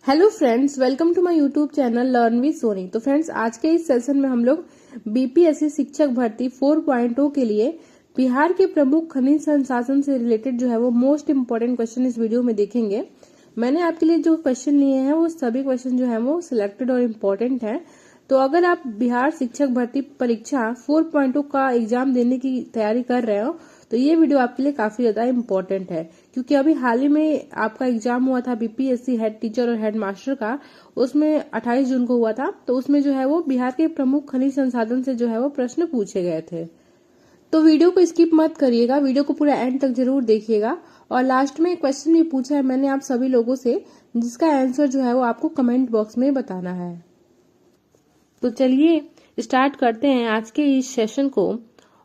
Hello friends, welcome to my YouTube channel learn with Soni. तो friends, आज के इस सेशन में हम लोग बीपीएससी शिक्षक भर्ती 4.0 के लिए बिहार के प्रमुख खनिज संसाधन से रिलेटेड जो है वो मोस्ट इम्पोर्टेंट क्वेश्चन इस वीडियो में देखेंगे। मैंने आपके लिए जो क्वेश्चन लिए हैं वो सभी क्वेश्चन जो है वो सिलेक्टेड और इम्पोर्टेंट है। तो अगर आप बिहार शिक्षक भर्ती परीक्षा 4.0 का एग्जाम देने की तैयारी कर रहे हो तो ये वीडियो आपके लिए काफी ज्यादा इम्पोर्टेंट है, क्योंकि अभी हाल ही में आपका एग्जाम हुआ था बीपीएससी हेड टीचर और हेड मास्टर का। उसमें 28 जून को हुआ था। तो उसमें जो है वो बिहार के प्रमुख खनिज संसाधन से जो है वो प्रश्न पूछे गए थे। तो वीडियो को स्किप मत करिएगा, वीडियो को पूरा एंड तक जरूर देखिएगा। और लास्ट में क्वेश्चन भी पूछा है मैंने आप सभी लोगों से, जिसका आंसर जो है वो आपको कमेंट बॉक्स में बताना है। तो चलिए स्टार्ट करते हैं आज के इस सेशन को।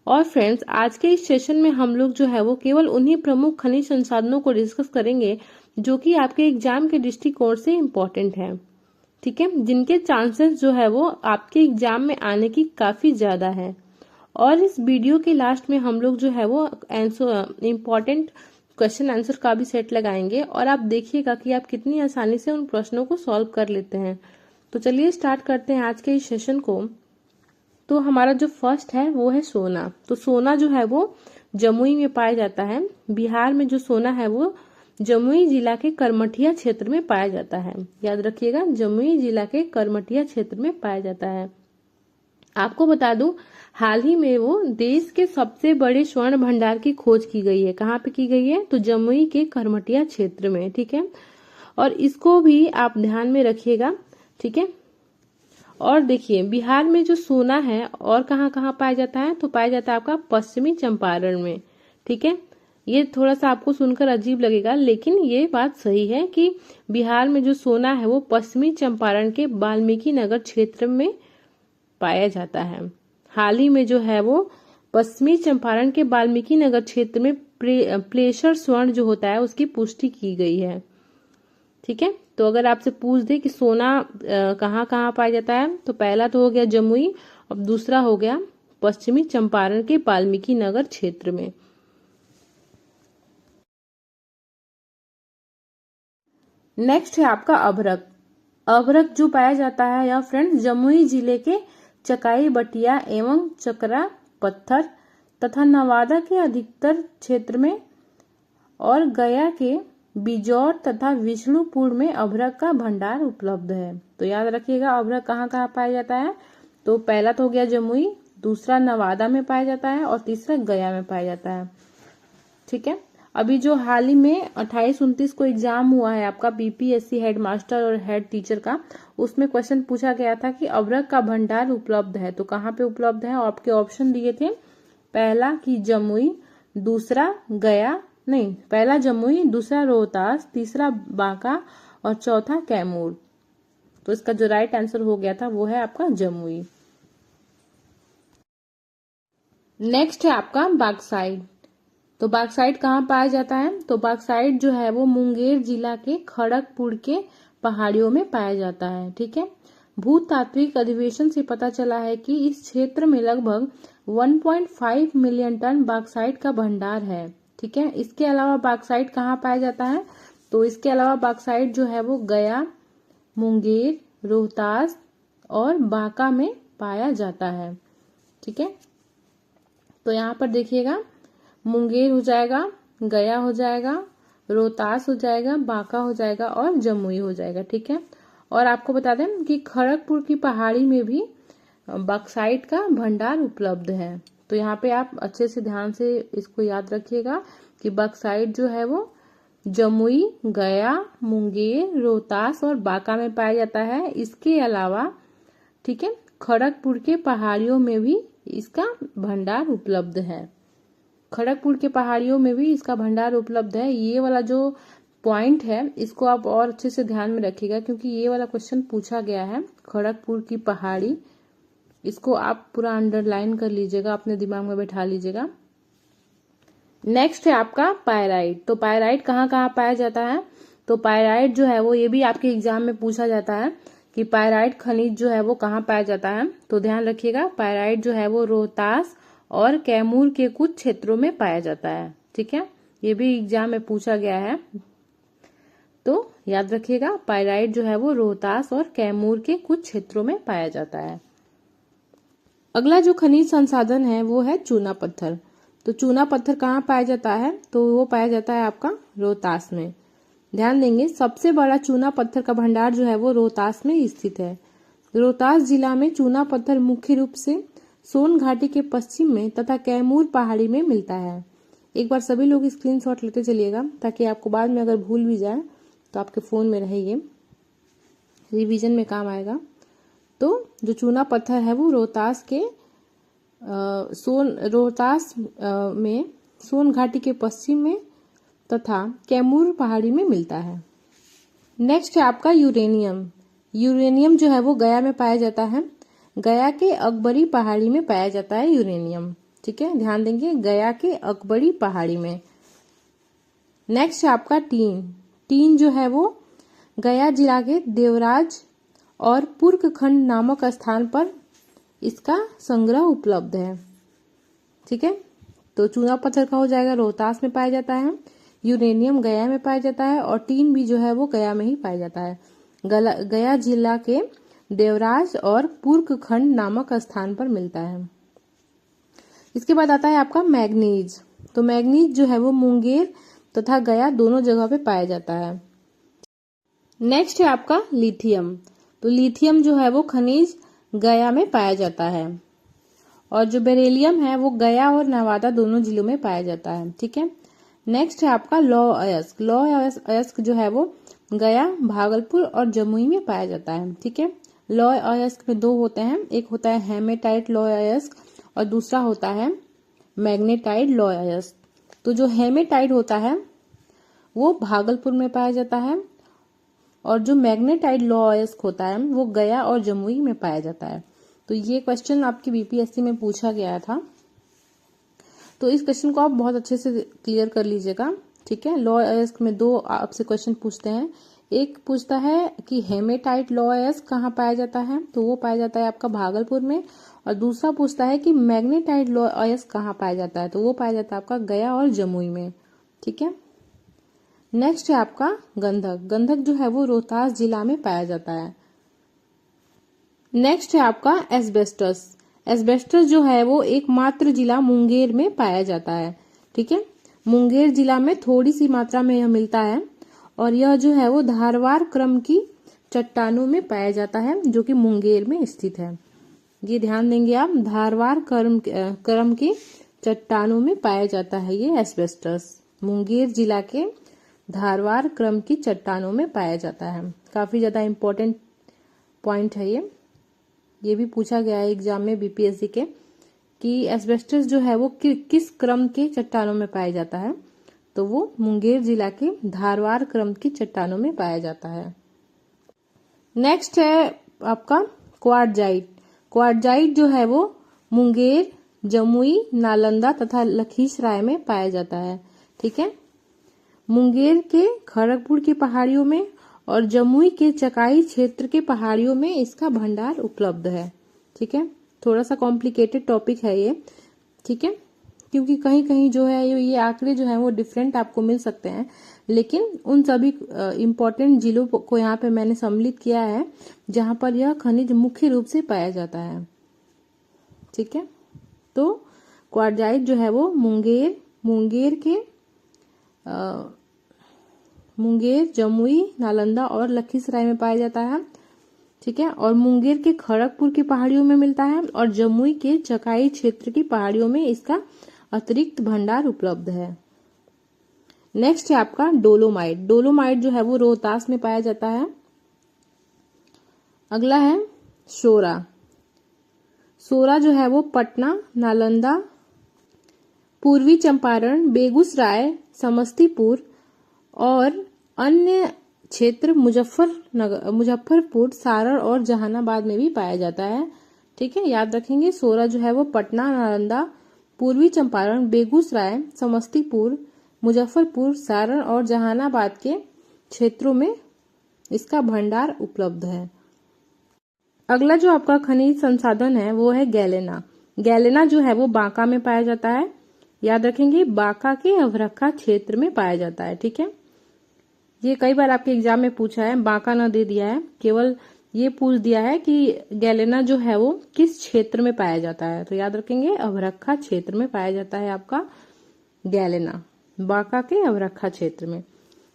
और फ्रेंड्स, आज के इस सेशन में हम लोग जो है वो केवल उन्हीं प्रमुख खनिज संसाधनों को डिस्कस करेंगे जो कि आपके एग्जाम के दृष्टिकोण से इम्पोर्टेंट है, ठीक है, जिनके चांसेस जो है वो आपके एग्जाम में आने की काफी ज्यादा है। और इस वीडियो के लास्ट में हम लोग जो है वो इम्पोर्टेंट क्वेश्चन आंसर का भी सेट लगाएंगे और आप देखिएगा कि आप कितनी आसानी से उन प्रश्नों को सॉल्व कर लेते हैं। तो चलिए स्टार्ट करते हैं आज के इस सेशन को। तो हमारा जो फर्स्ट है वो है सोना। तो सोना जो है वो जमुई में पाया जाता है। बिहार में जो सोना है वो जमुई जिला के करमठिया क्षेत्र में पाया जाता है। याद रखिएगा, जमुई जिला के करमठिया क्षेत्र में पाया जाता है। आपको बता दूं, हाल ही में वो देश के सबसे बड़े स्वर्ण भंडार की खोज की गई है। कहाँ पे की गई है? तो जमुई के करमठिया क्षेत्र में, ठीक है। और इसको भी आप ध्यान में रखिएगा, ठीक है। और देखिए, बिहार में जो सोना है और कहाँ कहाँ पाया जाता है? तो पाया जाता है आपका पश्चिमी चंपारण में, ठीक है। ये थोड़ा सा आपको सुनकर अजीब लगेगा, लेकिन ये बात सही है कि बिहार में जो सोना है वो पश्चिमी चंपारण के वाल्मीकि नगर क्षेत्र में पाया जाता है। हाल ही में जो है वो पश्चिमी चंपारण के वाल्मीकि नगर क्षेत्र में प्लेसर स्वर्ण जो होता है उसकी पुष्टि की गई है, ठीक है। तो अगर आपसे पूछ दे कि सोना कहाँ कहाँ पाया जाता है, तो पहला तो हो गया जमुई और दूसरा हो गया पश्चिमी चंपारण के वाल्मीकि नगर क्षेत्र में। नेक्स्ट है आपका अभ्रक। अभ्रक जो पाया जाता है या फ्रेंड्स जमुई जिले के चकाई बटिया एवं चकरा पत्थर तथा नवादा के अधिकतर क्षेत्र में और गया के बिजौर तथा विष्णुपुर में अभ्रक का भंडार उपलब्ध है। तो याद रखिएगा, अभ्रक कहाँ कहाँ पाया जाता है? तो पहला तो हो गया जमुई, दूसरा नवादा में पाया जाता है और तीसरा गया में पाया जाता है, ठीक है। अभी जो हाल ही में 28-29 को एग्जाम हुआ है आपका बीपीएससी हेड मास्टर और हेड टीचर का, उसमें क्वेश्चन पूछा गया था कि अभ्रक का भंडार उपलब्ध है तो कहाँ पे उपलब्ध है। और आपके ऑप्शन दिए थे, पहला कि जमुई, दूसरा गया, नहीं, पहला जमुई, दूसरा रोहतास, तीसरा बांका और चौथा कैमूर। तो इसका जो राइट आंसर हो गया था वो है आपका जमुई। नेक्स्ट है आपका बॉक्साइट। तो बॉक्साइट कहाँ पाया जाता है? तो बॉक्साइट जो है वो मुंगेर जिला के खड़गपुर के पहाड़ियों में पाया जाता है, ठीक है। भूतात्विक अधिवेशन से पता चला है कि इस क्षेत्र में लगभग 1.5 मिलियन टन बॉक्साइट का भंडार है, ठीक है। इसके अलावा बॉक्साइट कहाँ पाया जाता है? तो इसके अलावा बॉक्साइट जो है वो गया, मुंगेर, रोहतास और बांका में पाया जाता है, ठीक है। तो यहाँ पर देखिएगा, मुंगेर हो जाएगा, गया हो जाएगा, रोहतास हो जाएगा, बांका हो जाएगा और जमुई हो जाएगा, ठीक है। और आपको बता दें कि खड़गपुर की पहाड़ी में भी बॉक्साइट का भंडार उपलब्ध है। तो यहाँ पे आप अच्छे से ध्यान से इसको याद रखिएगा कि बॉक्साइट जो है वो जमुई, गया, मुंगेर, रोहतास और बांका में पाया जाता है। इसके अलावा, ठीक है, खड़गपुर के पहाड़ियों में भी इसका भंडार उपलब्ध है। खड़गपुर के पहाड़ियों में भी इसका भंडार उपलब्ध है। ये वाला जो पॉइंट है इसको आप और अच्छे से ध्यान में रखिएगा, क्योंकि ये वाला क्वेश्चन पूछा गया है। खड़गपुर की पहाड़ी, इसको आप पूरा अंडरलाइन कर लीजिएगा, अपने दिमाग में बैठा लीजिएगा। नेक्स्ट है आपका पायराइट। तो पायराइट कहाँ कहाँ पाया जाता है? तो पायराइट जो है वो ये भी आपके एग्जाम में पूछा जाता है कि पायराइट खनिज जो है वो कहाँ पाया जाता है। तो ध्यान रखिएगा, पायराइट जो है वो रोहतास और कैमूर के कुछ क्षेत्रों में पाया जाता है, ठीक है। ये भी एग्जाम में पूछा गया है। तो याद रखिएगा पाइराइट जो है वो रोहतास और कैमूर के कुछ क्षेत्रों में पाया जाता है। अगला जो खनिज संसाधन है वो है चूना पत्थर। तो चूना पत्थर कहाँ पाया जाता है? तो वो पाया जाता है आपका रोहतास में। ध्यान देंगे सबसे बड़ा चूना पत्थर का भंडार जो है वो रोहतास में स्थित है। रोहतास जिला में चूना पत्थर मुख्य रूप से सोन घाटी के पश्चिम में तथा कैमूर पहाड़ी में मिलता है। एक बार सभी लोग स्क्रीनशॉट लेते चलिएगा ताकि आपको बाद में अगर भूल भी जाए तो आपके फोन में रहे, ये रिवीजन में काम आएगा। तो जो चूना पत्थर है वो रोहतास के में सोन घाटी के पश्चिम में तथा कैमूर पहाड़ी में मिलता है। नेक्स्ट है आपका यूरेनियम। यूरेनियम जो है वो गया में पाया जाता है। गया के अकबरी पहाड़ी में पाया जाता है यूरेनियम। ठीक है, ध्यान देंगे गया के अकबरी पहाड़ी में। नेक्स्ट है आपका टीन। टीन जो है वो गया जिला के देवराज और पुर्क खंड नामक स्थान पर इसका संग्रह उपलब्ध है। ठीक है, तो चूना पत्थर का हो जाएगा रोहतास में पाया जाता है, यूरेनियम गया में पाया जाता है और टीन भी जो है वो गया में ही पाया जाता है। गया जिला के देवराज और पुर्क खंड नामक स्थान पर मिलता है। इसके बाद आता है आपका मैग्नीज। तो मैग्नीज जो है वो मुंगेर तथा गया दोनों जगह पे पाया जाता है। नेक्स्ट है आपका लिथियम। तो लिथियम जो है वो खनिज गया में पाया जाता है और जो बेरिलियम है वो गया और नवादा दोनों जिलों में पाया जाता है। ठीक है, नेक्स्ट है आपका लौह अयस्क। लौह अयस्क जो है वो गया, भागलपुर और जमुई में पाया जाता है। ठीक है, लौह अयस्क में दो होते हैं, एक होता है हेमेटाइट लौह अयस्क और दूसरा होता है मैग्नेटाइट लौह अयस्क। तो जो हेमेटाइट होता है वो भागलपुर में पाया जाता है और जो मैग्नेटाइट लौह अयस्क होता है वो गया और जमुई में पाया जाता है। तो ये क्वेश्चन आपकी बीपीएससी में पूछा गया था, तो इस क्वेश्चन को आप बहुत अच्छे से क्लियर कर लीजिएगा। ठीक है, लौह अयस्क में दो आपसे क्वेश्चन पूछते हैं। एक पूछता है कि हेमेटाइट लौह अयस्क कहाँ पाया जाता है, तो वो पाया जाता है आपका भागलपुर में, और दूसरा पूछता है कि मैग्नेटाइट लौह अयस्क कहाँ पाया जाता है, तो वो पाया जाता है आपका गया और जमुई में। ठीक है, नेक्स्ट है आपका गंधक। गंधक जो है वो रोहतास जिला में पाया जाता है। नेक्स्ट है आपका एस्बेस्टस। एस्बेस्टस जो है वो एकमात्र जिला मुंगेर में पाया जाता है। ठीक है, मुंगेर जिला में थोड़ी सी मात्रा में यह मिलता है और यह जो है वो धारवार क्रम की चट्टानों में पाया जाता है जो कि मुंगेर में स्थित है। ये ध्यान देंगे आप, धारवार क्रम की चट्टानों में पाया जाता है ये एस्बेस्टस। मुंगेर जिला के धारवार क्रम की चट्टानों में पाया जाता है। काफी ज्यादा इम्पोर्टेंट पॉइंट है ये भी पूछा गया है एग्जाम में बीपीएससी के कि एस्बेस्टस जो है वो किस क्रम के चट्टानों में पाया जाता है, तो वो मुंगेर जिला के धारवार क्रम की चट्टानों में पाया जाता है। नेक्स्ट है आपका क्वार्टजाइट। क्वार्टजाइट जो है वो मुंगेर, जमुई, नालंदा तथा लखीसराय में पाया जाता है। ठीक है, मुंगेर के खड़गपुर की पहाड़ियों में और जमुई के चकाई क्षेत्र के पहाड़ियों में इसका भंडार उपलब्ध है। ठीक है, थोड़ा सा कॉम्प्लिकेटेड टॉपिक है ये। ठीक है, क्योंकि कहीं कहीं जो है ये आंकड़े जो है वो डिफरेंट आपको मिल सकते हैं, लेकिन उन सभी इम्पोर्टेंट जिलों को यहाँ पे मैंने सम्मिलित किया है जहां पर यह खनिज मुख्य रूप से पाया जाता है। ठीक है, तो क्वार्टजाइट जो है वो मुंगेर, जमुई, नालंदा और लखीसराय में पाया जाता है। ठीक है, और मुंगेर के खड़गपुर की पहाड़ियों में मिलता है और जमुई के चकाई क्षेत्र की पहाड़ियों में इसका अतिरिक्त भंडार उपलब्ध है। नेक्स्ट है आपका डोलोमाइट। डोलोमाइट जो है वो रोहतास में पाया जाता है। अगला है सोरा। सोरा जो है वो पटना, नालंदा, पूर्वी चंपारण, बेगूसराय, समस्तीपुर और अन्य क्षेत्र मुजफ्फरपुर, सारण और जहानाबाद में भी पाया जाता है। ठीक है, याद रखेंगे सोरा जो है वो पटना, नालंदा, पूर्वी चंपारण, बेगूसराय, समस्तीपुर, मुजफ्फरपुर, सारण और जहानाबाद के क्षेत्रों में इसका भंडार उपलब्ध है। अगला जो आपका खनिज संसाधन है वो है गैलेना। गैलेना जो है वो बांका में पाया जाता है। याद रखेंगे बांका के अवरखा क्षेत्र में पाया जाता है। ठीक है, ये कई बार आपके एग्जाम में पूछा है, बांका न दे दिया है, केवल ये पूछ दिया है कि गैलेना जो है वो किस क्षेत्र में पाया जाता है। तो याद रखेंगे अवरखा क्षेत्र में पाया जाता है आपका गैलेना, बांका के अवरखा क्षेत्र में।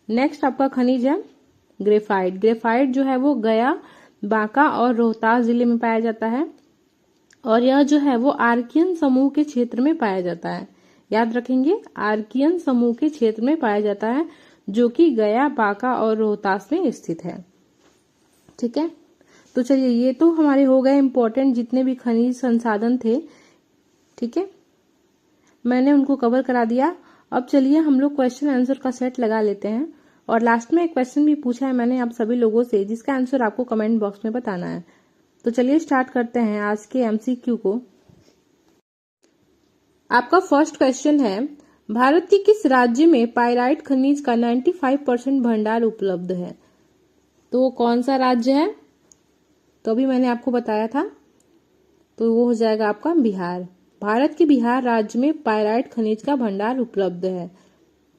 नेक्स्ट आपका खनिज है ग्रेफाइट। ग्रेफाइट जो है वो गया, बांका और रोहतास जिले में पाया जाता है और यह जो है वो आर्कियन समूह के क्षेत्र में पाया जाता है। याद रखेंगे आर्कियन समूह के क्षेत्र में पाया जाता है जो कि गया, बांका और रोहतास में स्थित है। ठीक है, तो चलिए ये तो हमारे हो गए इंपॉर्टेंट जितने भी खनिज संसाधन थे। ठीक है, मैंने उनको कवर करा दिया। अब चलिए हम लोग क्वेश्चन आंसर का सेट लगा लेते हैं और लास्ट में एक क्वेश्चन भी पूछा है मैंने आप सभी लोगों से, जिसका आंसर आपको कमेंट बॉक्स में बताना है। तो चलिए स्टार्ट करते हैं आज के एमसीक्यू को। आपका फर्स्ट क्वेश्चन है, भारत के किस राज्य में पाइराइट खनिज का 95% भंडार उपलब्ध है? तो वो कौन सा राज्य है? तो अभी मैंने आपको बताया था, तो वो हो जाएगा आपका बिहार। भारत के बिहार राज्य में पाइराइट खनिज का भंडार उपलब्ध है।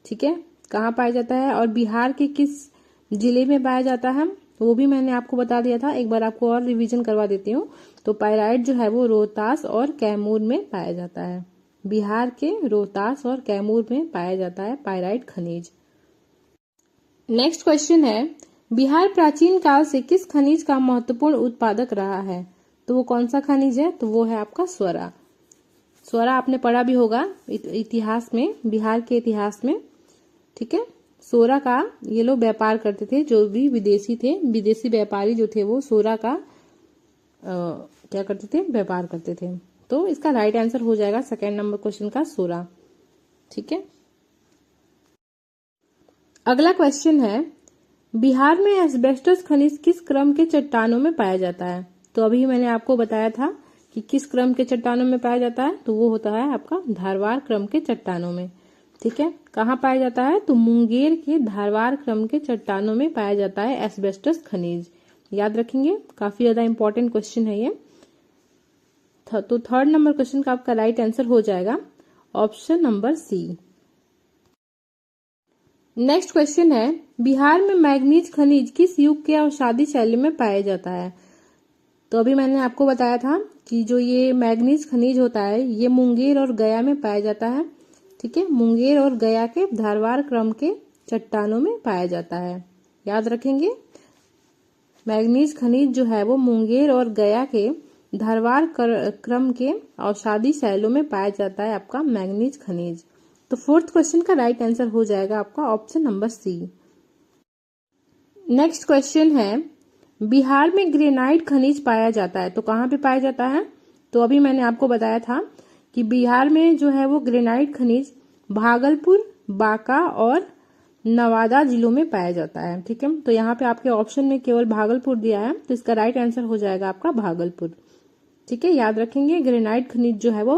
ठीक है, कहाँ पाया जाता है और बिहार के किस जिले में पाया जाता है वो भी मैंने आपको बता दिया था। एक बार आपको और रिवीजन करवा देती हूँ। तो पाइराइट जो है वो रोहतास और कैमूर में पाया जाता है। बिहार के रोहतास और कैमूर में पाया जाता है पाइराइट खनिज। नेक्स्ट क्वेश्चन है, बिहार प्राचीन काल से किस खनिज का महत्वपूर्ण उत्पादक रहा है? तो वो कौन सा खनिज है? तो वो है आपका स्वरा। स्वरा आपने पढ़ा भी होगा इतिहास में, बिहार के इतिहास में। ठीक है, सोरा का ये लोग व्यापार करते थे, जो भी विदेशी थे, विदेशी व्यापारी जो थे वो सोरा का क्या करते थे? व्यापार करते थे। तो इसका राइट आंसर हो जाएगा सेकेंड नंबर क्वेश्चन का सोरा। ठीक है, अगला क्वेश्चन है, बिहार में एस्बेस्टस खनिज किस क्रम के चट्टानों में पाया जाता है? तो अभी मैंने आपको बताया था कि किस क्रम के चट्टानों में पाया जाता है, तो वो होता है आपका धारवाड़ क्रम के चट्टानों में। ठीक है, कहाँ पाया जाता है? तो मुंगेर के धारवाड़ क्रम के चट्टानों में पाया जाता है एस्बेस्टस खनिज। याद रखेंगे, काफी ज्यादा इंपॉर्टेंट क्वेश्चन है ये। तो थर्ड नंबर क्वेश्चन का आपका राइट आंसर हो जाएगा option number C. Next question है, बिहार में मैग्नीज खनिज किस युग के अवसादी शैली में पाया जाता है? तो अभी मैंने आपको बताया था कि जो ये मैग्नीज खनिज होता है ये मुंगेर और गया में पाया जाता है। ठीक है, मुंगेर और गया के धारवाड़ क्रम के चट्टानों में पाया जाता है। याद रखेंगे, मैग्नीज खनिज जो है वो मुंगेर और गया के धारवाड़ क्रम के अवसादी शैलों में पाया जाता है आपका मैग्नीज खनिज। तो फोर्थ क्वेश्चन का राइट आंसर हो जाएगा आपका option number C. Next question है, बिहार में ग्रेनाइट खनिज पाया जाता है, तो कहाँ पे पाया जाता है? तो अभी मैंने आपको बताया था कि बिहार में जो है वो ग्रेनाइट खनिज भागलपुर, बांका और नवादा जिलों में पाया जाता है। ठीक है, तो यहाँ पे आपके ऑप्शन में केवल भागलपुर दिया है, तो इसका राइट आंसर हो जाएगा आपका भागलपुर। ठीक है, याद रखेंगे ग्रेनाइट खनिज जो है वो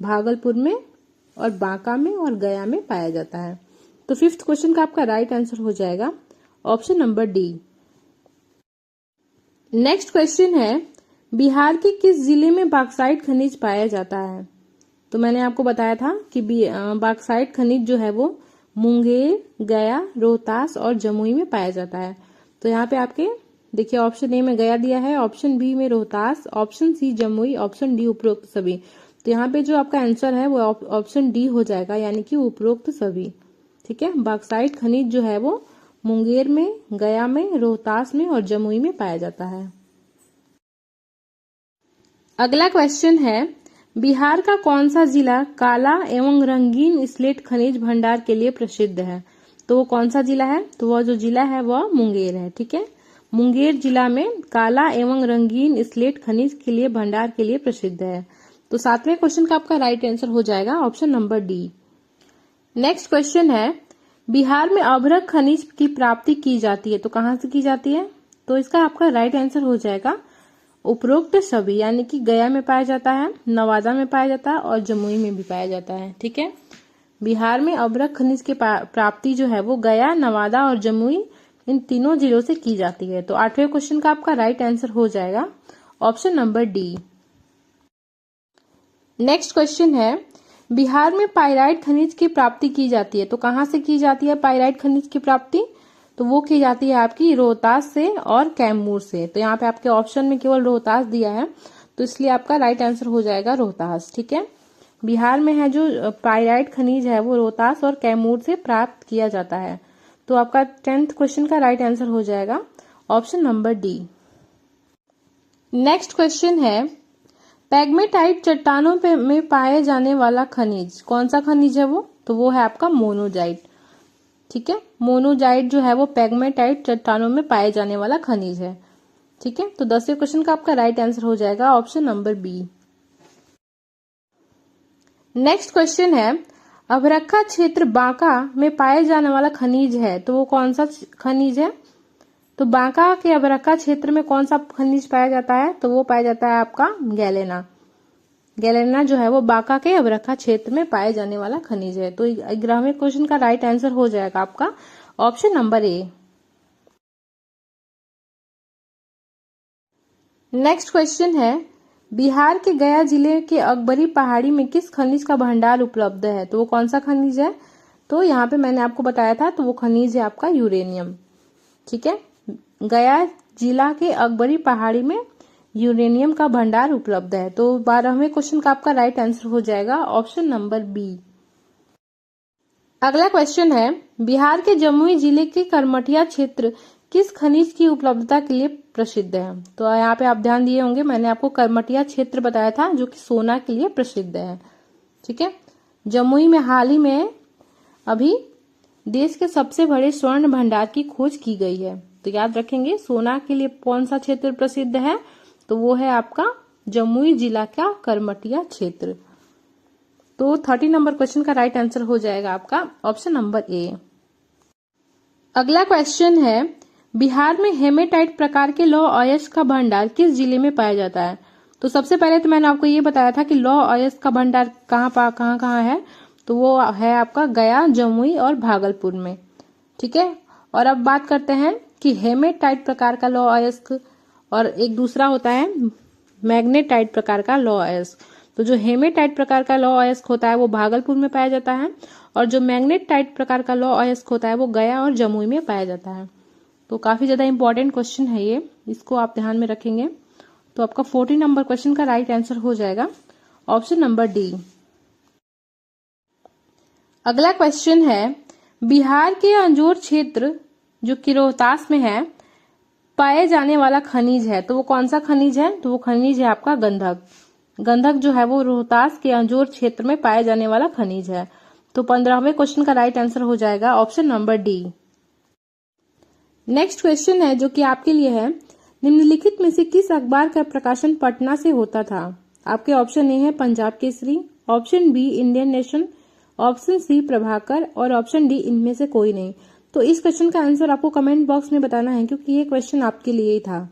भागलपुर में और बांका में और गया में पाया जाता है। तो फिफ्थ क्वेश्चन का आपका राइट आंसर हो जाएगा option number D. Next question है, बिहार के किस जिले में बॉक्साइट खनिज पाया जाता है? तो मैंने आपको बताया था कि बॉक्साइट खनिज जो है वो मुंगेर, गया, रोहतास और जमुई में पाया जाता है। तो यहाँ पे आपके देखिए ऑप्शन ए में गया दिया है, ऑप्शन बी में Rohtas, option C Jamui, option D उपरोक्त सभी। तो यहाँ पे जो आपका आंसर है वो ऑप्शन डी हो जाएगा, यानी कि उपरोक्त सभी। ठीक है, बॉक्साइट खनिज जो है वो मुंगेर में, गया में, रोहतास में और जमुई में पाया जाता है। अगला क्वेश्चन है, बिहार का कौन सा जिला काला एवं रंगीन स्लेट खनिज भंडार के लिए प्रसिद्ध है? तो वो कौन सा जिला है? तो वह जो जिला है वह मुंगेर है। ठीक है, मुंगेर जिला में काला एवं रंगीन स्लेट खनिज के लिए भंडार के लिए प्रसिद्ध है। तो सातवें क्वेश्चन का आपका राइट आंसर हो जाएगा option number D. Next question है, बिहार में अभ्रक खनिज की प्राप्ति की जाती है, तो कहाँ से की जाती है? तो इसका आपका राइट आंसर हो जाएगा उपरोक्त सभी, यानी कि गया में पाया जाता है, नवादा में पाया जाता है और जमुई में भी पाया जाता है। ठीक है, बिहार में अभ्रक खनिज की प्राप्ति जो है वो गया, नवादा और जमुई इन तीनों जिलों से की जाती है। तो आठवें क्वेश्चन का आपका राइट आंसर हो जाएगा option number D. Next question है, बिहार में पाइराइट खनिज की प्राप्ति की जाती है, तो कहाँ से की जाती है पाइराइट खनिज की प्राप्ति? तो वो की जाती है आपकी रोहतास से और कैमूर से। तो यहाँ पे आपके ऑप्शन में केवल रोहतास दिया है, तो इसलिए आपका राइट आंसर हो जाएगा रोहतास। ठीक है, बिहार में है जो पाइराइट खनिज है वो रोहतास और कैमूर से प्राप्त किया जाता है। तो आपका 10th क्वेश्चन का राइट आंसर हो जाएगा option number D. Next question है, पैग्मेटाइट चट्टानों में पाए जाने वाला खनिज कौन सा खनिज है वो? तो वो है आपका मोनोजाइट। ठीक है, मोनोजाइट जो है वो पैग्मेटाइट चट्टानों में पाए जाने वाला खनिज है। ठीक है, तो 10वें क्वेश्चन का आपका राइट आंसर हो जाएगा option number B. Next question है, अभरखा क्षेत्र बांका में पाए जाने वाला खनिज है, तो वो कौन सा खनिज है? तो बांका के अभरखा क्षेत्र में कौन सा खनिज पाया जाता है? तो वो पाया जाता है आपका गैलेना। गैलेना जो है वो बांका के अभरखा क्षेत्र में पाए जाने वाला खनिज है। तो 11वें क्वेश्चन का राइट आंसर हो जाएगा आपका option number A. Next question है, बिहार के गया जिले के अकबरी पहाड़ी में किस खनिज का भंडार उपलब्ध है? तो वो कौन सा खनिज है? तो यहाँ पे मैंने आपको बताया था, तो वो खनिज है आपका यूरेनियम। ठीक है, गया जिला के अकबरी पहाड़ी में यूरेनियम का भंडार उपलब्ध है। तो 12वें क्वेश्चन का आपका राइट आंसर हो जाएगा ऑप्शन नंबर बी। अगला क्वेश्चन है, बिहार के जमुई जिले के करमटिया क्षेत्र किस खनिज की उपलब्धता के लिए प्रसिद्ध है? तो यहाँ पे आप ध्यान दिए होंगे, मैंने आपको करमटिया क्षेत्र बताया था जो कि सोना के लिए प्रसिद्ध है। ठीक है, जमुई में हाल ही में अभी देश के सबसे बड़े स्वर्ण भंडार की खोज की गई है। तो याद रखेंगे, सोना के लिए कौन सा क्षेत्र प्रसिद्ध है? तो वो है आपका जमुई जिला का करमटिया क्षेत्र। तो 30 नंबर क्वेश्चन का राइट आंसर हो जाएगा आपका ऑप्शन नंबर ए। अगला क्वेश्चन है, बिहार में हेमेटाइट प्रकार के लौह अयस्क का भंडार किस जिले में पाया जाता है? तो सबसे पहले तो मैंने आपको ये बताया था कि लौह अयस्क का भंडार कहाँ है, तो वो है आपका गया, जमुई और भागलपुर में। ठीक है, और अब बात करते हैं कि हेमेटाइट प्रकार का लौह अयस्क और एक दूसरा होता है मैग्नेटाइट प्रकार का लौह अयस्क। तो जो हेमेटाइट प्रकार का लौह अयस्क होता है वो भागलपुर में पाया जाता है, और जो मैग्नेटाइट प्रकार का लौह अयस्क होता है वो गया और जमुई में पाया जाता है। तो काफी ज्यादा इंपॉर्टेंट क्वेश्चन है ये, इसको आप ध्यान में रखेंगे। तो आपका 40 नंबर क्वेश्चन का राइट आंसर हो जाएगा ऑप्शन नंबर डी। अगला क्वेश्चन है, बिहार के अंजोर क्षेत्र जो कि रोहतास में है पाए जाने वाला खनिज है, तो वो कौन सा खनिज है? तो वो खनिज है आपका गंधक। गंधक जो है वो रोहतास के अंजोर क्षेत्र में पाए जाने वाला खनिज है। तो 15वें क्वेश्चन का राइट आंसर हो जाएगा option number D. Next question है जो कि आपके लिए है, निम्नलिखित में से किस अखबार का प्रकाशन पटना से होता था? आपके ऑप्शन ए है Punjab Kesari, option B Indian nation, option C Prabhakar और ऑप्शन डी इनमें से कोई नहीं। तो इस क्वेश्चन का आंसर आपको कमेंट बॉक्स में बताना है, क्योंकि ये क्वेश्चन आपके लिए ही था।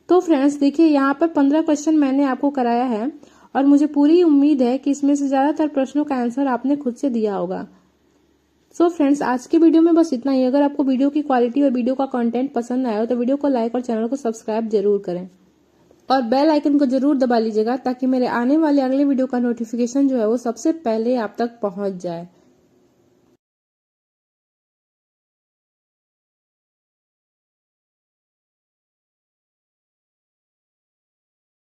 तो फ्रेंड्स देखिए, यहाँ पर 15 क्वेश्चन मैंने आपको कराया है और मुझे पूरी उम्मीद है कि इसमें से ज्यादातर प्रश्नों का आंसर आपने खुद से दिया होगा। सो फ्रेंड्स, आज की वीडियो में बस इतना ही। अगर आपको वीडियो की क्वालिटी और वीडियो का कंटेंट पसंद आया हो तो वीडियो को लाइक और चैनल को सब्सक्राइब जरूर करें और बेल आइकन को जरूर दबा लीजिएगा, ताकि मेरे आने वाले अगले वीडियो का नोटिफिकेशन जो है वो सबसे पहले आप तक पहुंच जाए।